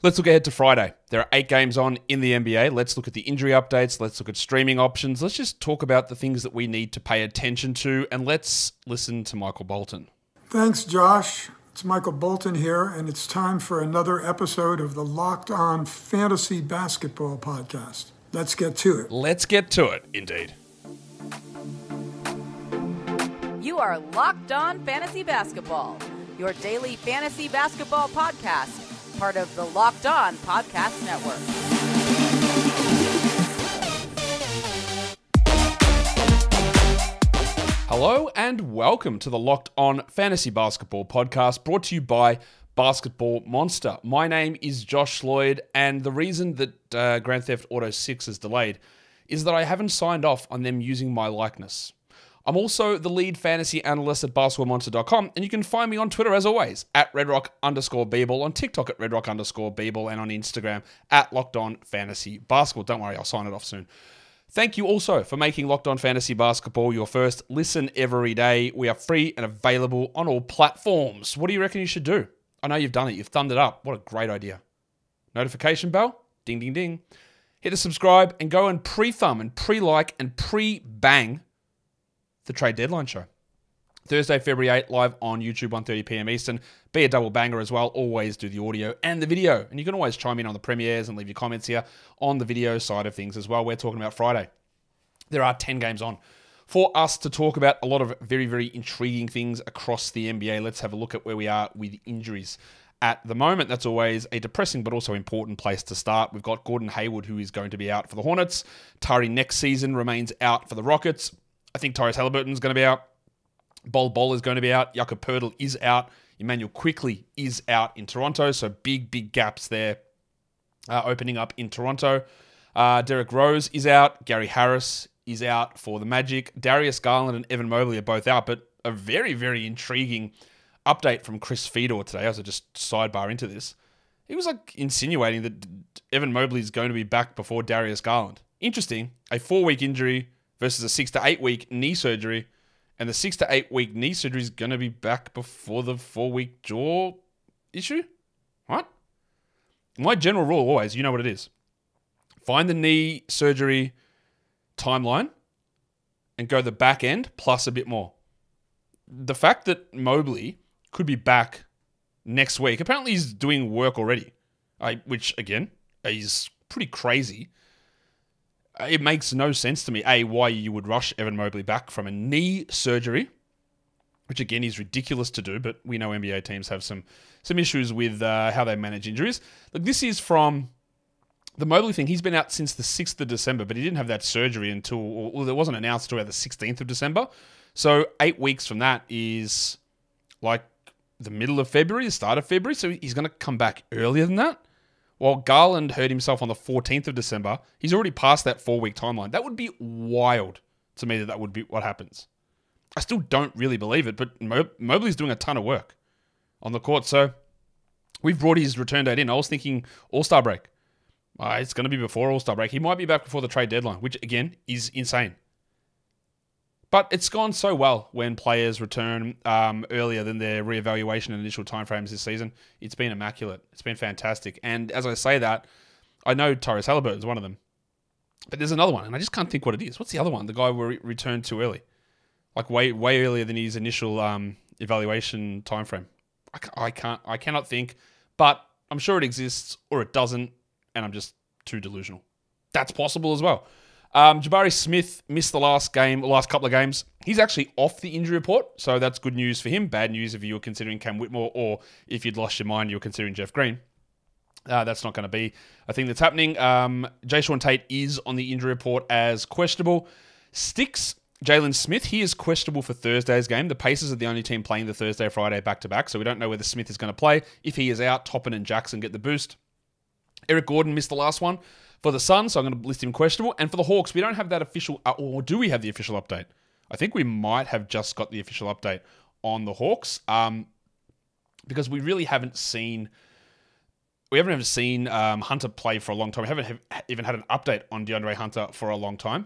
Let's look ahead to Friday. There are 8 games on in the NBA. Let's look at the injury updates. Let's look at streaming options. Let's just talk about the things that we need to pay attention to, and let's listen to Michael Bolton. Thanks, Josh. It's Michael Bolton here, and it's time for another episode of the Locked On Fantasy Basketball Podcast. Let's get to it. Let's get to it, indeed. You are Locked On Fantasy Basketball, your daily fantasy basketball podcast, part of the Locked On Podcast Network. Hello and welcome to the Locked On Fantasy Basketball Podcast, brought to you by Basketball Monster. My name is Josh Lloyd, and the reason that Grand Theft Auto 6 is delayed is that I haven't signed off on them using my likeness. I'm also the lead fantasy analyst at basketballmonster.com, and you can find me on Twitter as always, at redrock_bball, on TikTok at redrock_bball, and on Instagram at LockedOnFantasyBasketball. Don't worry, I'll sign it off soon. Thank you also for making Locked On Fantasy Basketball your first listen every day. We are free and available on all platforms. What do you reckon you should do? I know you've done it. You've thumbed it up. What a great idea. Notification bell? Ding, ding, ding. Hit the subscribe and go and pre-thumb and pre-like and pre-bang the trade deadline show. Thursday, February 8th, live on YouTube, 1:30 p.m. Eastern. Be a double banger as well. Always do the audio and the video. And you can always chime in on the premieres and leave your comments here on the video side of things as well. We're talking about Friday. There are 10 games on for us to talk about. A lot of very, very intriguing things across the NBA. Let's have a look at where we are with injuries at the moment. That's always a depressing but also important place to start. We've got Gordon Hayward, who is going to be out for the Hornets. Tari next season remains out for the Rockets. I think Tyrese Halliburton's going to be out. Bol is going to be out. Jakob Poeltl is out. Emmanuel Quickley is out in Toronto. So big gaps there opening up in Toronto. Derrick Rose is out. Gary Harris is out for the Magic. Darius Garland and Evan Mobley are both out. But a very, very intriguing update from Chris Fedor today, as I just sidebar into this. He was like insinuating that Evan Mobley is going to be back before Darius Garland. Interesting. A 4-week injury versus a 6 to 8 week knee surgery. And the 6 to 8 week knee surgery is going to be back before the 4-week jaw issue? What? My general rule always, you know what it is. Find the knee surgery timeline and go the back end plus a bit more. The fact that Mobley could be back next week, apparently he's doing work already, which again is pretty crazy. It makes no sense to me, A, why you would rush Evan Mobley back from a knee surgery, which again is ridiculous to do, but we know NBA teams have some issues with how they manage injuries. Look, this is from the Mobley thing. He's been out since the 6th of December, but he didn't have that surgery until, or it wasn't announced until the 16th of December. So 8 weeks from that is like the middle of February, the start of February. So he's going to come back earlier than that. While Garland hurt himself on the 14th of December, he's already passed that 4-week timeline. That would be wild to me that would be what happens. I still don't really believe it, but Mobley's doing a ton of work on the court. So we've brought his return date in. I was thinking All-Star break. It's going to be before All-Star break. He might be back before the trade deadline, which again is insane. But it's gone so well when players return earlier than their reevaluation and initial timeframes this season. It's been immaculate. It's been fantastic. And as I say that, I know Tyrese Halliburton's one of them. But there's another one, and I just can't think what it is. What's the other one? The guy who returned too early. Like way earlier than his initial evaluation timeframe. I cannot think, but I'm sure it exists or it doesn't, and I'm just too delusional. That's possible as well. Jabari Smith missed the last couple of games. He's actually off the injury report, so that's good news for him. Bad news if you were considering Cam Whitmore, or if you'd lost your mind, you were considering Jeff Green. That's not going to be a thing that's happening. Jayshawn Tate is on the injury report as questionable. Sticks, Jalen Smith, he is questionable for Thursday's game. The Pacers are the only team playing the Thursday-Friday back-to-back, so we don't know whether Smith is going to play. If he is out, Toppin and Jackson get the boost. Eric Gordon missed the last one for the Suns, so I'm going to list him questionable. And for the Hawks, we don't have that official, or do we have the official update? I think we might have just got the official update on the Hawks, because we really haven't seen Hunter play for a long time. We haven't even had an update on DeAndre Hunter for a long time.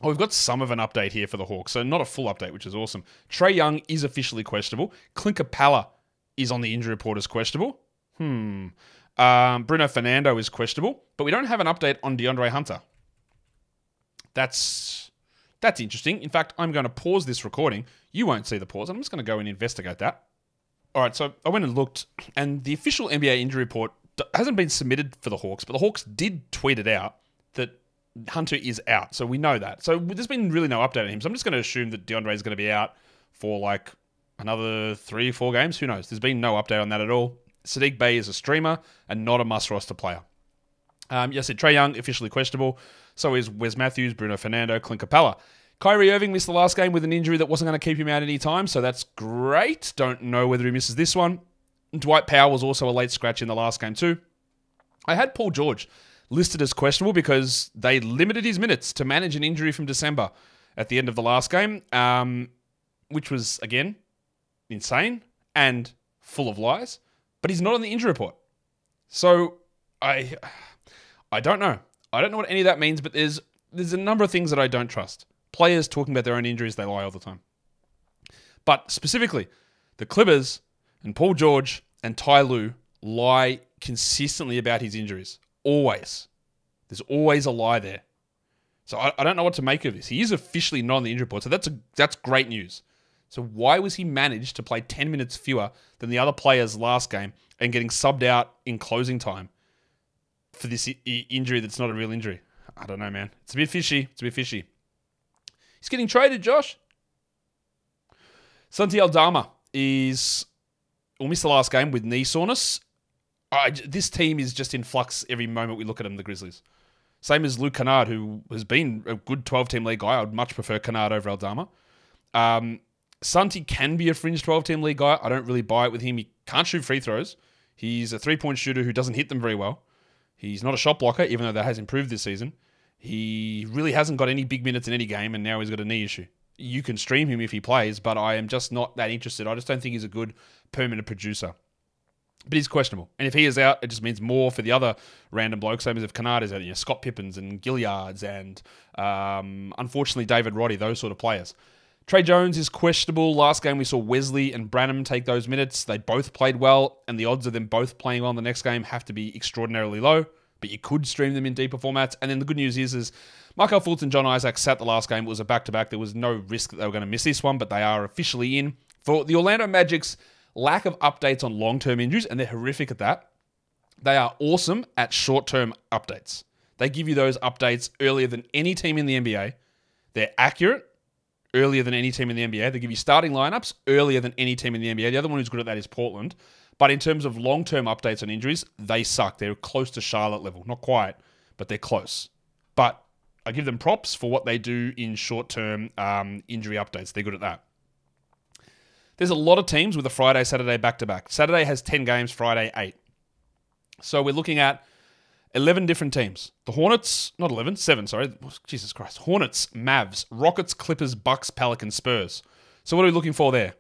Oh, we've got some of an update here for the Hawks, so not a full update, which is awesome. Trae Young is officially questionable. Clint Capella is on the injury report as questionable. Bruno Fernando is questionable, but we don't have an update on DeAndre Hunter. That's interesting. In fact, I'm going to pause this recording. You won't see the pause. I'm just going to go and investigate that. All right, so I went and looked, and the official NBA injury report hasn't been submitted for the Hawks, but the Hawks did tweet it out that Hunter is out. So we know that. So there's been really no update on him. So I'm just going to assume that DeAndre is going to be out for like another 3 or 4 games. Who knows? There's been no update on that at all. Sadiq Bey is a streamer and not a must-roster player. Yes, Trae Young, officially questionable. So is Wes Matthews, Bruno Fernando, Clint Capella. Kyrie Irving missed the last game with an injury that wasn't going to keep him out any time, so that's great. Don't know whether he misses this one. Dwight Powell was also a late scratch in the last game too. I had Paul George listed as questionable because they limited his minutes to manage an injury from December at the end of the last game, which was, again, insane and full of lies. But he's not on the injury report. So I don't know. I don't know what any of that means, but there's a number of things that I don't trust. Players talking about their own injuries, they lie all the time. But specifically, the Clippers and Paul George and Ty Lue lie consistently about his injuries. Always. There's always a lie there. So I don't know what to make of this. He is officially not on the injury report, so that's great news. So why was he managed to play 10 minutes fewer than the other players last game and getting subbed out in closing time for this injury that's not a real injury? I don't know, man. It's a bit fishy. He's getting traded, Josh. Santi Aldama will miss the last game with knee soreness. This team is just in flux every moment we look at them, the Grizzlies. Same as Luke Kennard, who has been a good 12-team league guy. I would much prefer Kennard over Aldama. Santi can be a fringe 12-team league guy. I don't really buy it with him. He can't shoot free throws. He's a three-point shooter who doesn't hit them very well. He's not a shot blocker, even though that has improved this season. He really hasn't got any big minutes in any game, and now he's got a knee issue. You can stream him if he plays, but I am just not that interested. I just don't think he's a good permanent producer. But he's questionable. And if he is out, it just means more for the other random blokes. Same as if Kennard is out. Scott Pippins and Gilliards and, unfortunately, David Roddy, those sort of players. Trey Jones is questionable. Last game we saw Wesley and Branham take those minutes. They both played well, and the odds of them both playing well in the next game have to be extraordinarily low, but you could stream them in deeper formats. And then the good news is Markel Fultz and John Isaac sat the last game. It was a back-to-back. There was no risk that they were going to miss this one, but they are officially in. For the Orlando Magic's lack of updates on long-term injuries, and they're horrific at that, they are awesome at short-term updates. They give you those updates earlier than any team in the NBA. They're accurate earlier than any team in the NBA. They give you starting lineups earlier than any team in the NBA. The other one who's good at that is Portland. But in terms of long-term updates on injuries, they suck. They're close to Charlotte level. Not quite, but they're close. But I give them props for what they do in short-term injury updates. They're good at that. There's a lot of teams with a Friday, Saturday back-to-back. Saturday has 10 games, Friday 8. So we're looking at 11 different teams. The Hornets, not 11, 7, sorry. Jesus Christ. Hornets, Mavs, Rockets, Clippers, Bucks, Pelicans, Spurs. So what are we looking for there?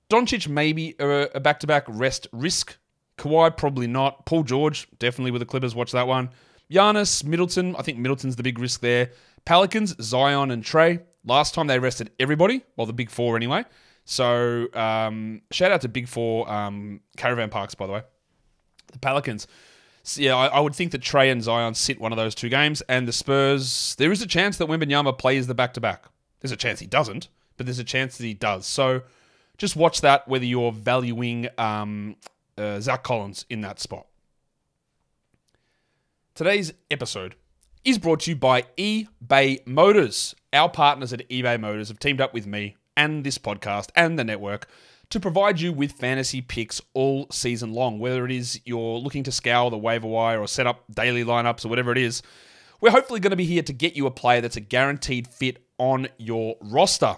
Doncic, maybe a back-to-back rest risk. Kawhi, probably not. Paul George, definitely with the Clippers. Watch that one. Giannis, Middleton. I think Middleton's the big risk there. Pelicans, Zion and Trey. Last time they rested everybody. Well, the big four anyway. So shout out to Big Four caravan parks, by the way. The Pelicans. So, yeah, I would think that Trey and Zion sit one of those 2 games. And the Spurs, there is a chance that Wembanyama plays the back-to-back. There's a chance he doesn't, but there's a chance that he does. So just watch that, whether you're valuing Zach Collins in that spot. Today's episode is brought to you by eBay Motors. Our partners at eBay Motors have teamed up with me and this podcast and the network to provide you with fantasy picks all season long. Whether it is you're looking to scour the waiver wire or set up daily lineups or whatever it is, we're hopefully going to be here to get you a player that's a guaranteed fit on your roster.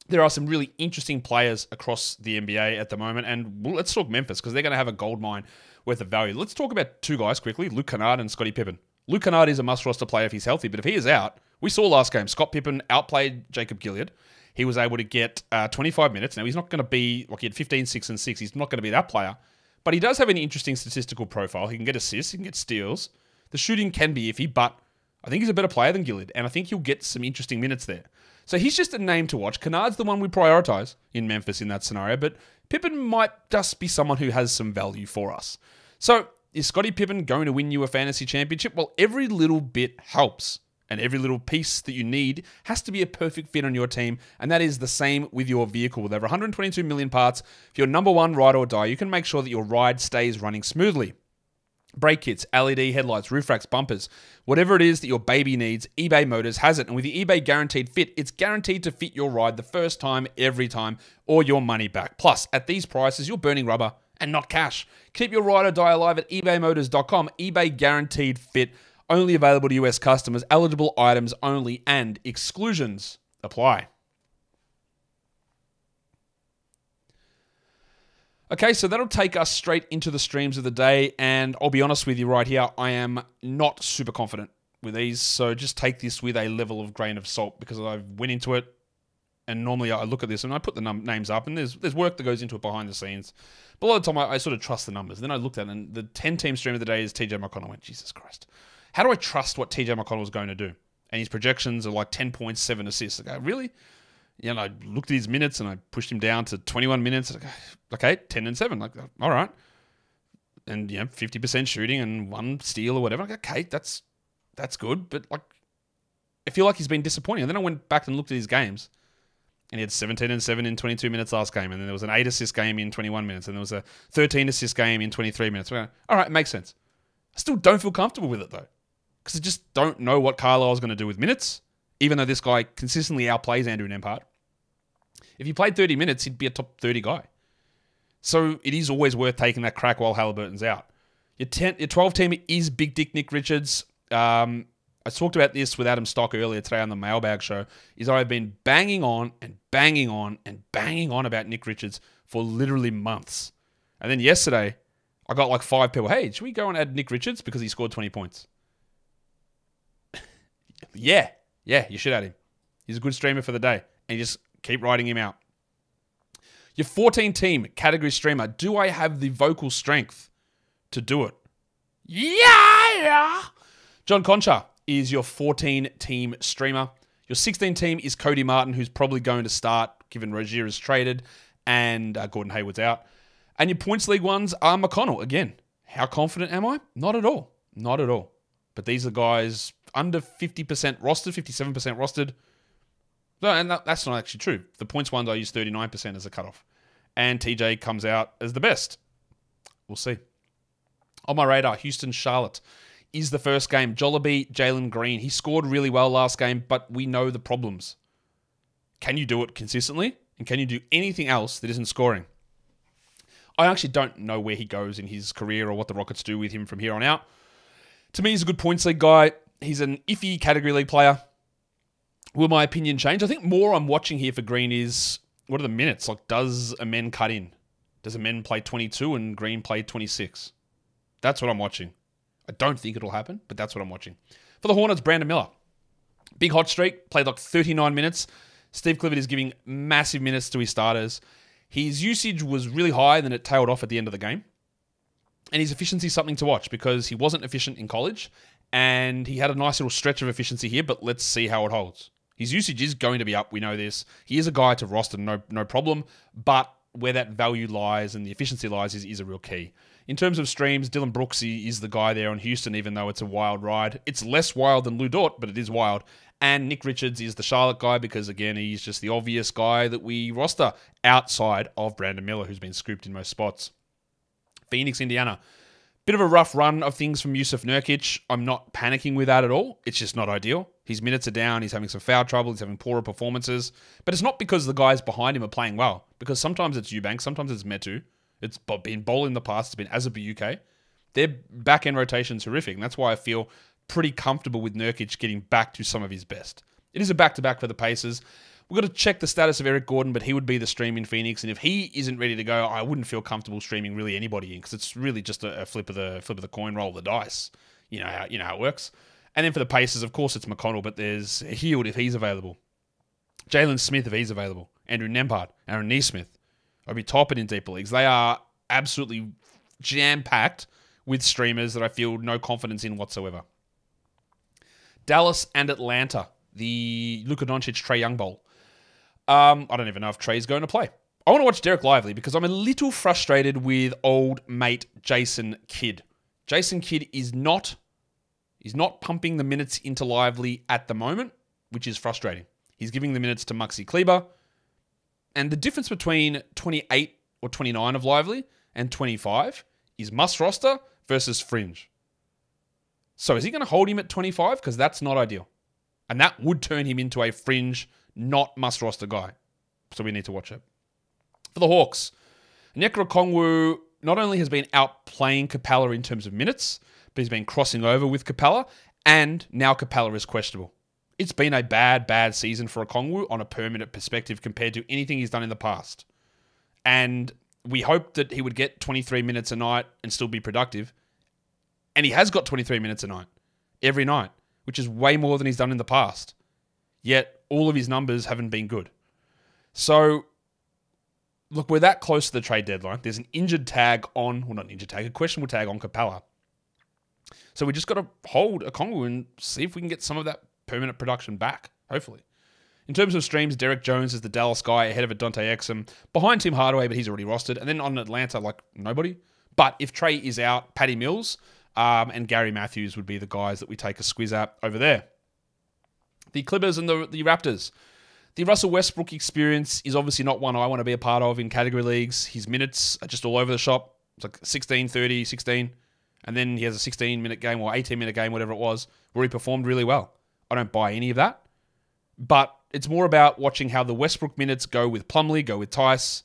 There are some really interesting players across the NBA at the moment, and let's talk Memphis because they're going to have a gold mine worth of value. Let's talk about 2 guys quickly, Luke Kennard and Scottie Pippen. Luke Kennard is a must-roster player if he's healthy, but if he is out, we saw last game, Scott Pippen outplayed Jacob Gilead. He was able to get 25 minutes. Now, he's not going to be, like he had 15, 6, and 6. He's not going to be that player, but he does have an interesting statistical profile. He can get assists, he can get steals. The shooting can be iffy, but I think he's a better player than Gilead, and I think he'll get some interesting minutes there. So he's just a name to watch. Kennard's the one we prioritize in Memphis in that scenario, but Pippen might just be someone who has some value for us. So Is Scottie Pippen going to win you a fantasy championship? Well, every little bit helps. And every little piece that you need has to be a perfect fit on your team. And that is the same with your vehicle. With over 122 million parts, for your number one ride or die, you can make sure that your ride stays running smoothly. Brake kits, LED headlights, roof racks, bumpers, whatever it is that your baby needs, eBay Motors has it. And with the eBay Guaranteed Fit, it's guaranteed to fit your ride the first time, every time, or your money back. Plus, at these prices, you're burning rubber and not cash. Keep your ride or die alive at ebaymotors.com. eBay Guaranteed Fit. Only available to US customers, eligible items only, and exclusions apply. Okay, so that'll take us straight into the streams of the day, and I'll be honest with you right here, I am not super confident with these, so just take this with a level of grain of salt, because I went into it, and normally I look at this and I put the names up, and there's work that goes into it behind the scenes. But a lot of the time I sort of trust the numbers. Then I looked at it, and the 10-team stream of the day is TJ McConnell. I went, Jesus Christ. How do I trust what TJ McConnell is going to do? And his projections are like 10.7 assists. I go, really? You know, I looked at his minutes and I pushed him down to 21 minutes. I go, okay, 10 and 7. Like, all right. And, 50% shooting and 1 steal or whatever. I go, okay, that's good. But, like, I feel like he's been disappointing. And then I went back and looked at his games. And he had 17 and 7 in 22 minutes last game. And then there was an 8-assist game in 21 minutes. And there was a 13-assist game in 23 minutes. All right, it makes sense. I still don't feel comfortable with it, though. Because I just don't know what Carlisle's going to do with minutes, even though this guy consistently outplays Andrew Nembhard. If he played 30 minutes, he'd be a top 30 guy. So it is always worth taking that crack while Halliburton's out. Your 12 team is Big Dick Nick Richards. I talked about this with Adam Stock earlier today on the Mailbag Show, is I've been banging on about Nick Richards for literally months. And then yesterday, I got like 5 people, hey, should we go and add Nick Richards because he scored 20 points? Yeah, you should add him. He's a good streamer for the day. And you just keep writing him out. Your 14-team category streamer. Do I have the vocal strength to do it? Yeah! John Concha is your 14-team streamer. Your 16-team is Cody Martin, who's probably going to start, given Rozier is traded and Gordon Hayward's out. And your points league ones are McConnell. Again, how confident am I? Not at all. Not at all. But these are guys under 50% rostered, 57% rostered. No, and that's not actually true. The points ones, I use 39% as a cutoff. And TJ comes out as the best. We'll see. On my radar, Houston-Charlotte is the first game. Jollibee, Jalen Green. He scored really well last game, but we know the problems. Can you do it consistently? And can you do anything else that isn't scoring? I actually don't know where he goes in his career or what the Rockets do with him from here on out. To me, he's a good points league guy. He's an iffy category league player. Will my opinion change? I think more I'm watching here for Green is, what are the minutes? Like, does a men cut in? Does a men play 22 and Green play 26? That's what I'm watching. I don't think it'll happen, but that's what I'm watching. For the Hornets, Brandon Miller. Big hot streak. Played like 39 minutes. Steve Clifford is giving massive minutes to his starters. His usage was really high, then it tailed off at the end of the game. And his efficiency is something to watch because he wasn't efficient in college and he had a nice little stretch of efficiency here, but let's see how it holds. His usage is going to be up, we know this. He is a guy to roster, no problem, but where that value lies and the efficiency lies is a real key. In terms of streams, Dylan Brooks is the guy there on Houston, even though it's a wild ride. It's less wild than Lou Dort, but it is wild. And Nick Richards is the Charlotte guy because, again, he's just the obvious guy that we roster outside of Brandon Miller, who's been scooped in most spots. Phoenix, Indiana. Bit of a rough run of things from Yusuf Nurkic. I'm not panicking with that at all. It's just not ideal. His minutes are down. He's having some foul trouble. He's having poorer performances. But it's not because the guys behind him are playing well. Because sometimes it's Eubanks. Sometimes it's Metu. It's been Bol in the past. It's been Azubu UK. Their back-end rotation's horrific. And that's why I feel pretty comfortable with Nurkic getting back to some of his best. It is a back-to-back for the Pacers. We've got to check the status of Eric Gordon, but he would be the stream in Phoenix. And if he isn't ready to go, I wouldn't feel comfortable streaming really anybody in because it's really just a flip of the coin, roll of the dice. You know how it works. And then for the Pacers, of course, it's McConnell, but there's Hield if he's available. Jalen Smith if he's available. Andrew Nembhard, Aaron Nesmith, Obi Toppin in deeper leagues. They are absolutely jam-packed with streamers that I feel no confidence in whatsoever. Dallas and Atlanta, the Luka Doncic Trae Young Bowl. I don't even know if Trey's going to play. I want to watch Derek Lively because I'm a little frustrated with old mate Jason Kidd. Jason Kidd is not pumping the minutes into Lively at the moment, which is frustrating. He's giving the minutes to Maxi Kleber. And the difference between 28 or 29 of Lively and 25 is must roster versus fringe. So is he going to hold him at 25? Because that's not ideal. And that would turn him into a fringe, not must roster guy. So we need to watch it. For the Hawks, Onyeka Okongwu not only has been outplaying Capella in terms of minutes, but he's been crossing over with Capella, and now Capella is questionable. It's been a bad season for Okongwu on a permanent perspective compared to anything he's done in the past. And we hoped that he would get 23 minutes a night and still be productive. And he has got 23 minutes a night, every night, which is way more than he's done in the past. Yet, all of his numbers haven't been good. So, look, we're that close to the trade deadline. There's an injured tag on, well, not an injured tag, a questionable tag on Capella. So we just got to hold Okongwu and see if we can get some of that permanent production back, hopefully. In terms of streams, Derek Jones is the Dallas guy ahead of Adonte Exum, behind Tim Hardaway, but he's already rostered. And then on Atlanta, like, nobody. But if Trey is out, Patty Mills and Gary Matthews would be the guys that we take a squiz at over there. The Clippers and the Raptors. The Russell Westbrook experience is obviously not one I want to be a part of in category leagues. His minutes are just all over the shop. It's like 16, 30, 16. And then he has a 16-minute game or 18-minute game, whatever it was, where he performed really well. I don't buy any of that. But it's more about watching how the Westbrook minutes go with Plumlee, go with Tice.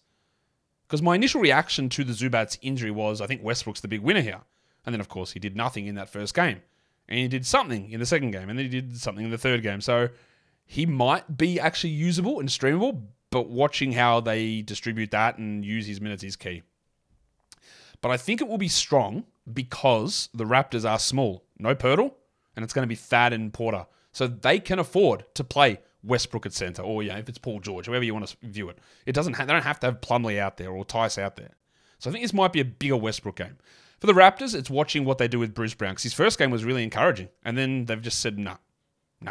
Because my initial reaction to the Zubats injury was, I think Westbrook's the big winner here. And then, of course, he did nothing in that first game. And he did something in the second game. And then he did something in the third game. So he might be actually usable and streamable, but watching how they distribute that and use his minutes is key. But I think it will be strong because the Raptors are small. No Pirtle, and it's going to be Thad and Porter. So they can afford to play Westbrook at center, or if it's Paul George, however you want to view it. They don't have to have Plumlee out there or Tice out there. So I think this might be a bigger Westbrook game. For the Raptors, it's watching what they do with Bruce Brown, because his first game was really encouraging, and then they've just said, no,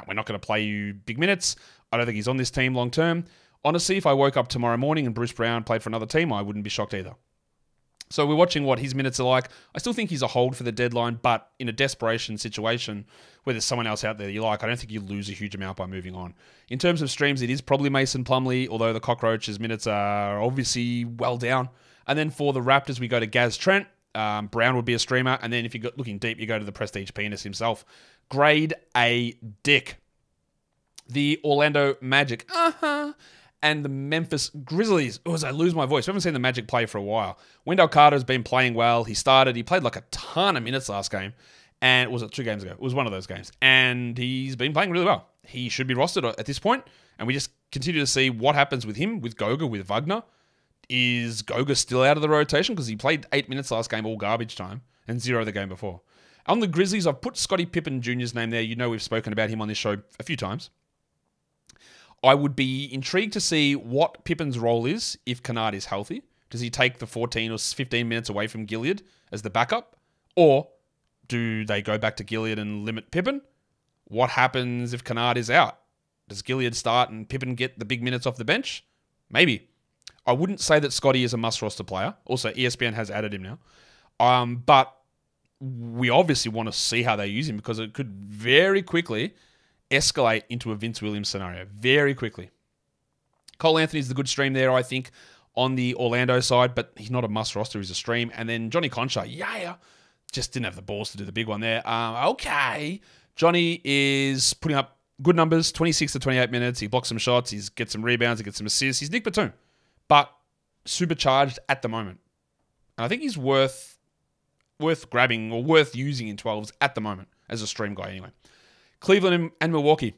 we're not going to play you big minutes. I don't think he's on this team long term. Honestly, if I woke up tomorrow morning and Bruce Brown played for another team, I wouldn't be shocked either. So we're watching what his minutes are like. I still think he's a hold for the deadline, but in a desperation situation where there's someone else out there that you like, I don't think you lose a huge amount by moving on. In terms of streams, it is probably Mason Plumlee, although the Cockroach's minutes are obviously well down. And then for the Raptors, we go to Gaz Trent. Brown would be a streamer. And then if you're looking deep, you go to the Prestige Penis himself. Grade A dick. The Orlando Magic. And the Memphis Grizzlies. Oh, as I lose my voice. We haven't seen the Magic play for a while. Wendell Carter's been playing well. He played like a ton of minutes last game. And was it 2 games ago? It was one of those games. And he's been playing really well. He should be rostered at this point. And we just continue to see what happens with him, with Goga, with Wagner. Is Goga still out of the rotation? Because he played 8 minutes last game, all garbage time, and 0 the game before. On the Grizzlies, I've put Scottie Pippen Jr.'s name there. You know we've spoken about him on this show a few times. I would be intrigued to see what Pippen's role is if Kennard is healthy. Does he take the 14 or 15 minutes away from Gilead as the backup? Or do they go back to Gilead and limit Pippen? What happens if Kennard is out? Does Gilead start and Pippen get the big minutes off the bench? Maybe. I wouldn't say that Scottie is a must-roster player. Also, ESPN has added him now. But we obviously want to see how they use him because it could very quickly escalate into a Vince Williams scenario. Very quickly. Cole Anthony's the good stream there, I think, on the Orlando side, but he's not a must-roster. He's a stream. And then Johnny Concha, just didn't have the balls to do the big one there. Okay. Johnny is putting up good numbers, 26 to 28 minutes. He blocks some shots. He gets some rebounds. He gets some assists. He's Nick Batum. But supercharged at the moment. And I think he's worth grabbing or worth using in 12s at the moment as a stream guy anyway. Cleveland and Milwaukee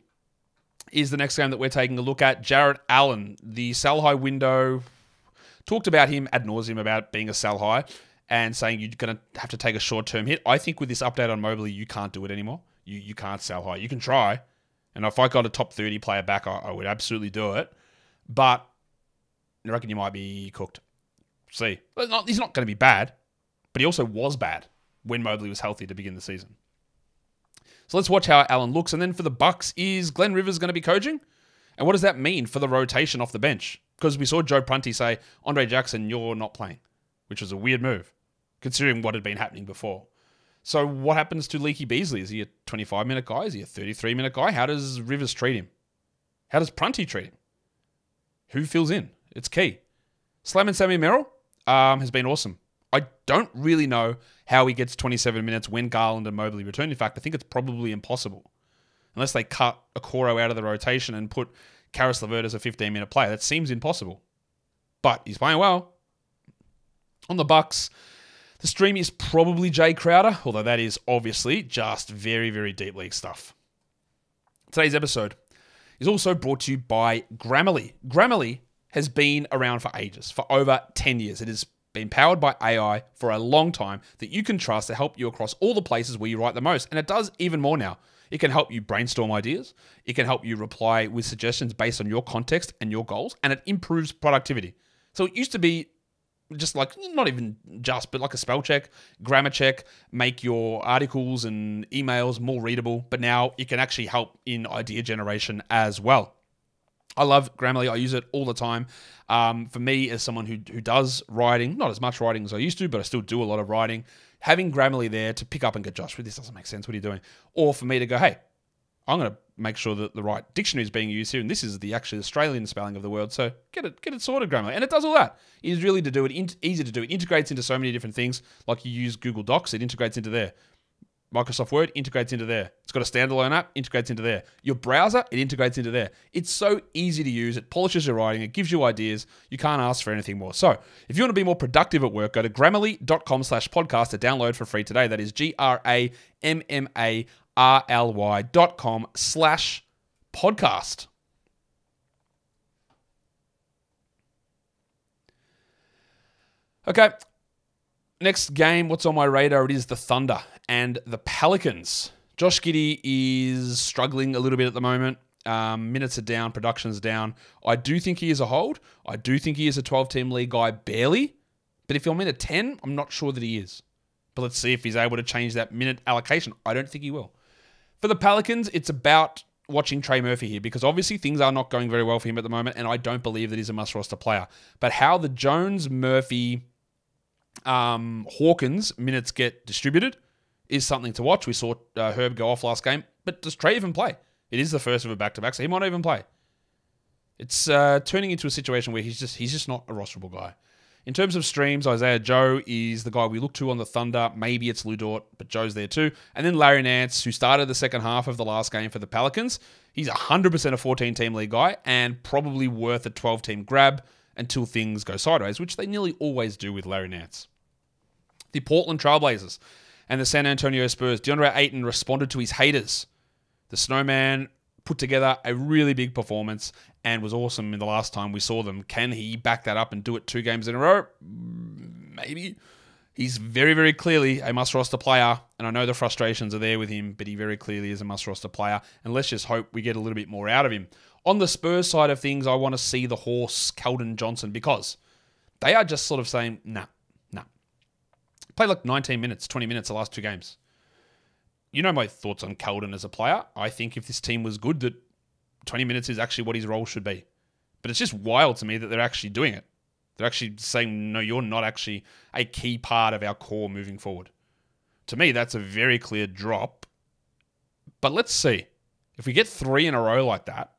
is the next game that we're taking a look at. Jarrett Allen, the sell high window, talked about him ad nauseum about being a sell high and saying you're going to have to take a short-term hit. I think with this update on Mobley, you can't do it anymore. You can't sell high. You can try. And if I got a top 30 player back, I would absolutely do it. But I reckon you might be cooked. See. He's not going to be bad, but he also was bad when Mobley was healthy to begin the season. So let's watch how Allen looks. And then for the Bucks, is Glenn Rivers going to be coaching? And what does that mean for the rotation off the bench? Because we saw Joe Prunty say, Andre Jackson, you're not playing, which was a weird move, considering what had been happening before. So what happens to Leaky Beasley? Is he a 25-minute guy? Is he a 33-minute guy? How does Rivers treat him? How does Prunty treat him? Who fills in? It's key. Slam and Sammy Merrill has been awesome. I don't really know how he gets 27 minutes when Garland and Mobley return. In fact, I think it's probably impossible. Unless they cut Okoro out of the rotation and put Karis LeVert as a 15-minute player. That seems impossible. But he's playing well. On the Bucks, the stream is probably Jay Crowder, although that is obviously just very, very deep league stuff. Today's episode is also brought to you by Grammarly. Grammarly has been around for ages, for over 10 years. It has been powered by AI for a long time that you can trust to help you across all the places where you write the most. And it does even more now. It can help you brainstorm ideas. It can help you reply with suggestions based on your context and your goals. And it improves productivity. So it used to be just like, not even just, but like a spell check, grammar check, make your articles and emails more readable. But now it can actually help in idea generation as well. I love Grammarly. I use it all the time. For me, as someone who does writing, not as much writing as I used to, but I still do a lot of writing, having Grammarly there to pick up and go, Josh, this doesn't make sense. What are you doing? Or for me to go, hey, I'm going to make sure that the right dictionary is being used here, and this is the actually Australian spelling of the word, so get it sorted, Grammarly. And it does all that. It is really easy to do. It integrates into so many different things, like you use Google Docs, it integrates into there. Microsoft Word integrates into there. It's got a standalone app, integrates into there. Your browser, it integrates into there. It's so easy to use. It polishes your writing. It gives you ideas. You can't ask for anything more. So if you want to be more productive at work, go to grammarly.com/podcast to download for free today. That is grammarly.com/podcast. Okay. Next game, what's on my radar? It is the Thunder and the Pelicans. Josh Giddey is struggling a little bit at the moment. Minutes are down, production's down. I do think he is a hold. I do think he is a 12-team league guy, barely. But if I'm in a 10, I'm not sure that he is. But let's see if he's able to change that minute allocation. I don't think he will. For the Pelicans, it's about watching Trey Murphy here, because obviously things are not going very well for him at the moment, and I don't believe that he's a must-roster player. But how the Jones-Murphy Hawkins minutes get distributed is something to watch. We saw Herb go off last game, but does Trey even play? It is the first of a back-to-back, so he might not even play. It's turning into a situation where he's just not a rosterable guy. In terms of streams, Isaiah Joe is the guy we look to on the Thunder. Maybe it's Lou Dort, but Joe's there too. And then Larry Nance, who started the second half of the last game for the Pelicans. He's 100% a 14-team league guy and probably worth a 12-team grab until things go sideways, which they nearly always do with Larry Nance. The Portland Trailblazers and the San Antonio Spurs. DeAndre Ayton responded to his haters. The Snowman put together a really big performance and was awesome in the last time we saw them. Can he back that up and do it 2 games in a row? Maybe. He's very, very clearly a must-roster player, and I know the frustrations are there with him, but he very clearly is a must-roster player, and let's just hope we get a little bit more out of him. On the Spurs side of things, I want to see the horse, Keldon Johnson, because they are just sort of saying, nah. Played like 19 minutes, 20 minutes the last 2 games. You know my thoughts on Keldon as a player. I think if this team was good, that 20 minutes is actually what his role should be. But it's just wild to me that they're actually doing it. They're actually saying, no, you're not actually a key part of our core moving forward. To me, that's a very clear drop. But let's see. If we get 3 in a row like that,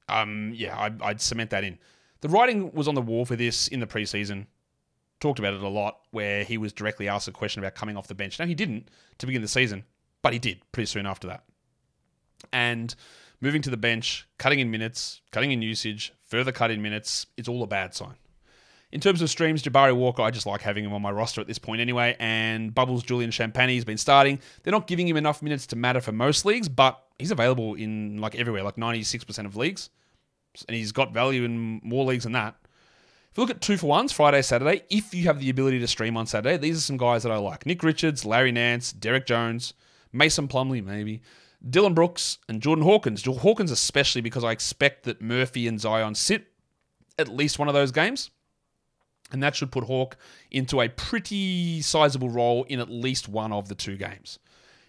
I'd cement that in. The writing was on the wall for this in the preseason. Talked about it a lot, where he was directly asked a question about coming off the bench. Now, he didn't to begin the season, but he did pretty soon after that. And moving to the bench, cutting in minutes, cutting in usage, further cut in minutes, it's all a bad sign. In terms of streams, Jabari Walker, I just like having him on my roster at this point anyway, and Bubbles Julian Champagny has been starting. They're not giving him enough minutes to matter for most leagues, but he's available in like everywhere, like 96% of leagues, and he's got value in more leagues than that. If you look at 2-for-1s, Friday, Saturday, if you have the ability to stream on Saturday, these are some guys that I like. Nick Richards, Larry Nance, Derek Jones, Mason Plumlee maybe, Dylan Brooks, and Jordan Hawkins. Hawkins especially because I expect that Murphy and Zion sit at least one of those games. And that should put Hawk into a pretty sizable role in at least one of the 2 games.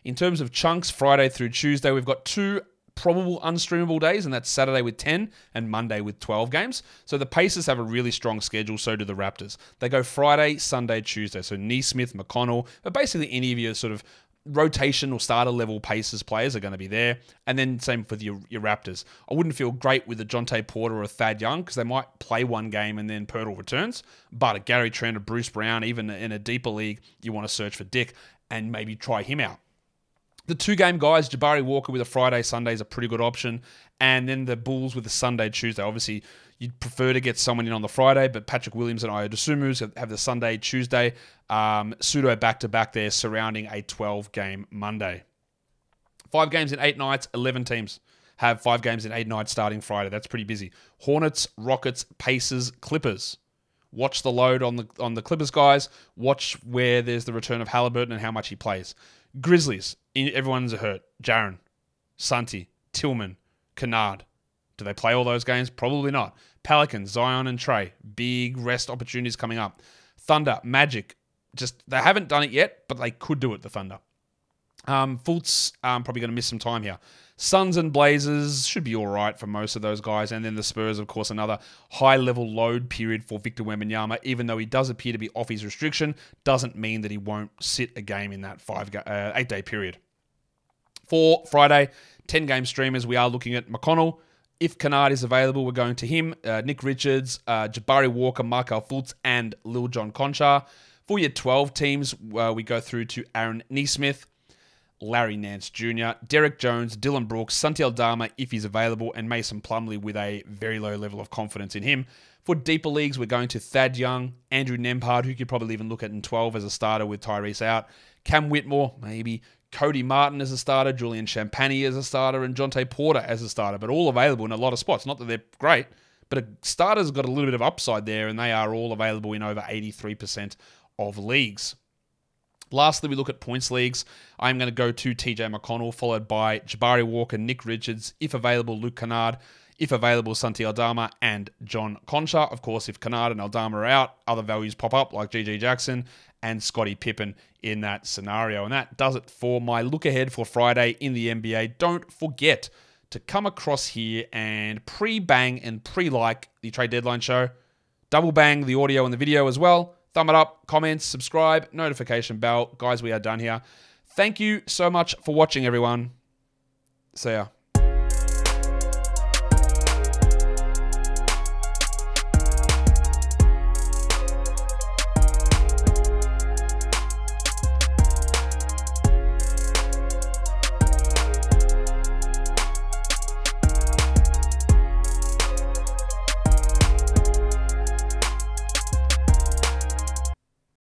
In terms of chunks, Friday through Tuesday, we've got 2 probable unstreamable days, and that's Saturday with 10 and Monday with 12 games. So the Pacers have a really strong schedule, so do the Raptors. They go Friday, Sunday, Tuesday. So Neesmith, McConnell, but basically any of your sort of rotation or starter level Pacers players are going to be there. And then same for your Raptors. I wouldn't feel great with a Jonte Porter or a Thad Young because they might play one game and then Pirtle returns. But a Gary Trent or Bruce Brown, even in a deeper league, you want to search for Dick and maybe try him out. The 2-game guys, Jabari Walker with a Friday, Sunday is a pretty good option. And then the Bulls with a Sunday, Tuesday. Obviously, you'd prefer to get someone in on the Friday, but Patrick Williams and Ayo Dosunmu have the Sunday, Tuesday. Pseudo back-to-back there surrounding a 12-game Monday. 5 games in 8 nights, 11 teams have 5 games in 8 nights starting Friday. That's pretty busy. Hornets, Rockets, Pacers, Clippers. Watch the load on the Clippers guys. Watch where there's the return of Halliburton and how much he plays. Grizzlies, everyone's hurt. Jaren, Santi, Tillman, Kennard. Do they play all those games? Probably not. Pelicans, Zion and Trey. Big rest opportunities coming up. Thunder, Magic. They haven't done it yet, but they could do it, the Thunder. Fultz, probably going to miss some time here. Suns and Blazers should be all right for most of those guys. And then the Spurs, of course, another high-level load period for Victor Wembanyama. Even though he does appear to be off his restriction, doesn't mean that he won't sit a game in that 8-day period. For Friday, 10-game streamers, we are looking at McConnell. If Kennard is available, we're going to him. Nick Richards, Jabari Walker, Markel Fultz, and Lil John Conchar. For your 12 teams, we go through to Aaron Neesmith, Larry Nance Jr., Derek Jones, Dylan Brooks, Santi Aldama, if he's available, and Mason Plumlee with a very low level of confidence in him. For deeper leagues, we're going to Thad Young, Andrew Nembhard, who you could probably even look at in 12 as a starter with Tyrese out, Cam Whitmore, maybe, Cody Martin as a starter, Julian Champagny as a starter, and Jonte Porter as a starter, but all available in a lot of spots. Not that they're great, but a starter's got a little bit of upside there, and they are all available in over 83% of leagues. Lastly, we look at points leagues. I'm going to go to TJ McConnell, followed by Jabari Walker, Nick Richards, if available, Luke Kennard, if available, Santi Aldama, and John Conchar. Of course, if Kennard and Aldama are out, other values pop up like G.G. Jackson and Scottie Pippen in that scenario. And that does it for my look ahead for Friday in the NBA. Don't forget to come across here and pre-bang and pre-like the trade deadline show. Double bang the audio and the video as well. Thumb it up, comments, subscribe, notification bell. Guys, we are done here. Thank you so much for watching, everyone. See ya.